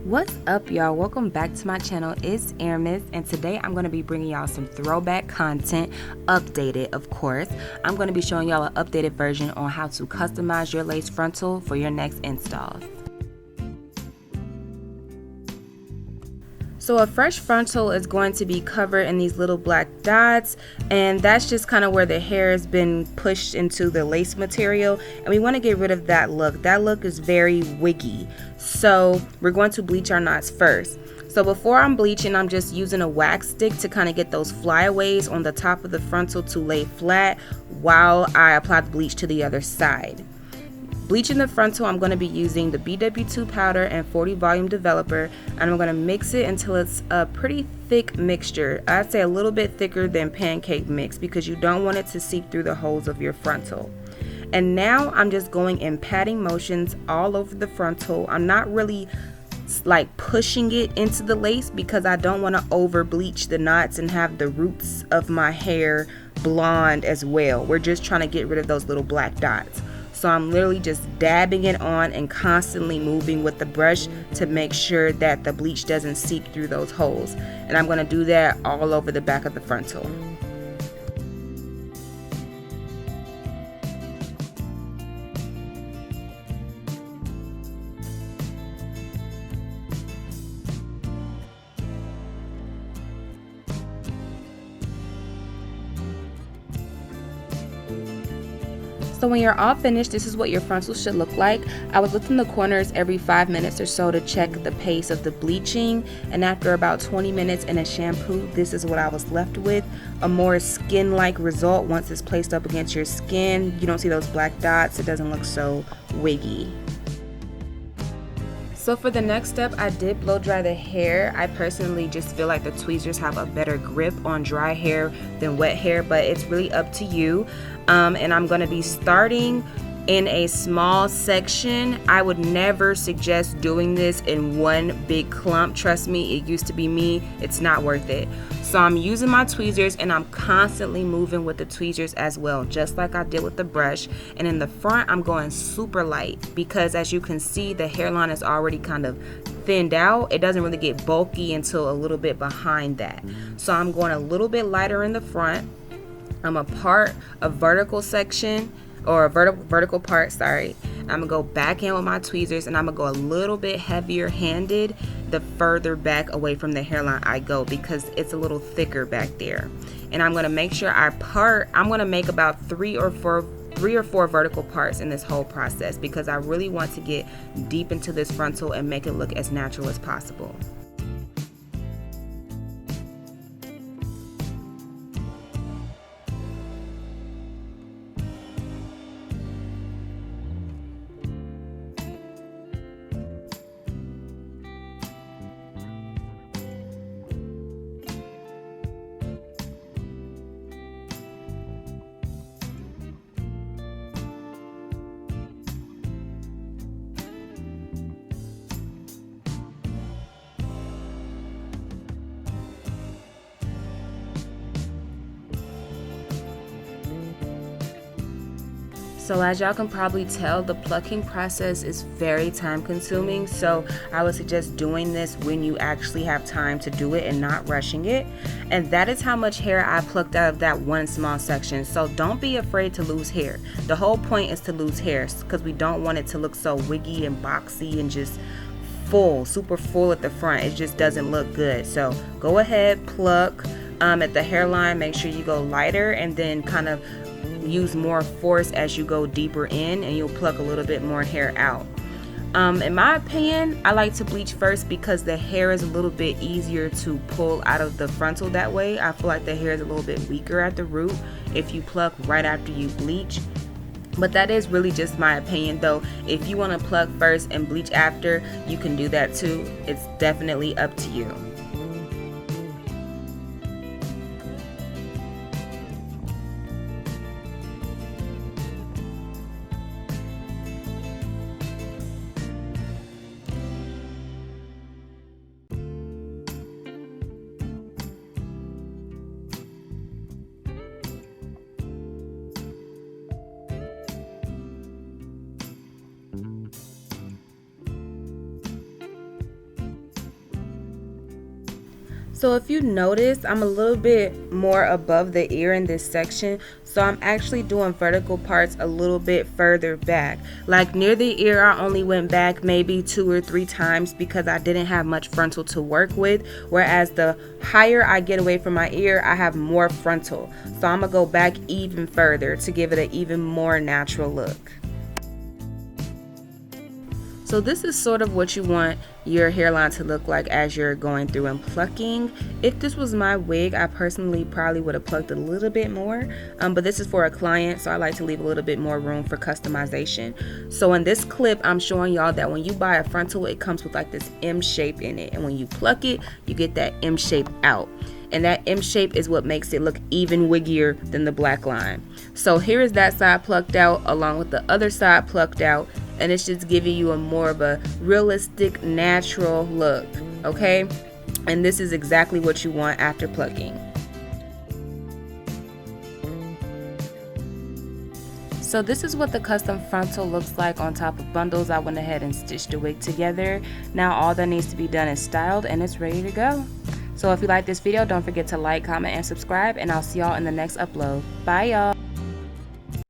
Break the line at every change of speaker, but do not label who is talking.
What's up, y'all? Welcome back to my channel. It's Aramis, and today I'm going to be bringing y'all some throwback content, updated of course. I'm going to be showing y'all an updated version on how to customize your lace frontal for your next installs. So a fresh frontal is going to be covered in these little black dots, and that's just kind of where the hair has been pushed into the lace material, and we want to get rid of that look. That look is very wiggy, so we're going to bleach our knots first. So before I'm bleaching, I'm just using a wax stick to kind of get those flyaways on the top of the frontal to lay flat while I apply the bleach to the other side. Bleaching the frontal, I'm going to be using the BW2 powder and 40 volume developer, and I'm going to mix it until it's a pretty thick mixture. I'd say a little bit thicker than pancake mix because you don't want it to seep through the holes of your frontal. And now I'm just going in patting motions all over the frontal. I'm not really like pushing it into the lace because I don't want to over bleach the knots and have the roots of my hair blonde as well. We're just trying to get rid of those little black dots. So I'm literally just dabbing it on and constantly moving with the brush to make sure that the bleach doesn't seep through those holes. And I'm going to do that all over the back of the frontal. So when you're all finished, this is what your frontal should look like. I would look in the corners every 5 minutes or so to check the pace of the bleaching, and after about 20 minutes in a shampoo, this is what I was left with. A more skin-like result once it's placed up against your skin. You don't see those black dots. It doesn't look so wiggy. So for the next step, I did blow dry the hair. I personally just feel like the tweezers have a better grip on dry hair than wet hair, but it's really up to you. And I'm going to be starting in a small section. I would never suggest doing this in one big clump. Trust me, it used to be me. It's not worth it. So I'm using my tweezers and I'm constantly moving with the tweezers as well, just like I did with the brush. And in the front, I'm going super light because as you can see, the hairline is already kind of thinned out. It doesn't really get bulky until a little bit behind that. So I'm going a little bit lighter in the front. I'm gonna part a vertical section or a vertical part, sorry. I'm gonna go back in with my tweezers and I'm gonna go a little bit heavier handed the further back away from the hairline I go because it's a little thicker back there. And I'm gonna make sure I'm gonna make about three or four vertical parts in this whole process because I really want to get deep into this frontal and make it look as natural as possible. So as y'all can probably tell, the plucking process is very time consuming. So I would suggest doing this when you actually have time to do it and not rushing it. And that is how much hair I plucked out of that one small section. So don't be afraid to lose hair. The whole point is to lose hair because we don't want it to look so wiggy and boxy and just full, super full at the front. It just doesn't look good. So go ahead, pluck at the hairline. Make sure you go lighter and then kind of use more force as you go deeper in and you'll pluck a little bit more hair out. In my opinion, I like to bleach first because the hair is a little bit easier to pull out of the frontal that way. I feel like the hair is a little bit weaker at the root if you pluck right after you bleach. But that is really just my opinion though. If you want to pluck first and bleach after, you can do that too. It's definitely up to you. So if you notice, I'm a little bit more above the ear in this section, so I'm actually doing vertical parts a little bit further back. Like near the ear, I only went back maybe 2 or 3 times because I didn't have much frontal to work with, whereas the higher I get away from my ear, I have more frontal. So I'm gonna go back even further to give it an even more natural look. So this is sort of what you want your hairline to look like as you're going through and plucking. If this was my wig, I personally probably would have plucked a little bit more, but this is for a client, so I like to leave a little bit more room for customization. So in this clip, I'm showing y'all that when you buy a frontal, it comes with like this M shape in it, and when you pluck it, you get that M shape out. And that M shape is what makes it look even wiggier than the black line. So here is that side plucked out along with the other side plucked out, and it's just giving you a more of a realistic, natural look, okay? And this is exactly what you want after plucking. So this is what the custom frontal looks like on top of bundles. I went ahead and stitched the wig together. Now all that needs to be done is styled and it's ready to go. So if you like this video, don't forget to like, comment, and subscribe, and I'll see y'all in the next upload. Bye, y'all.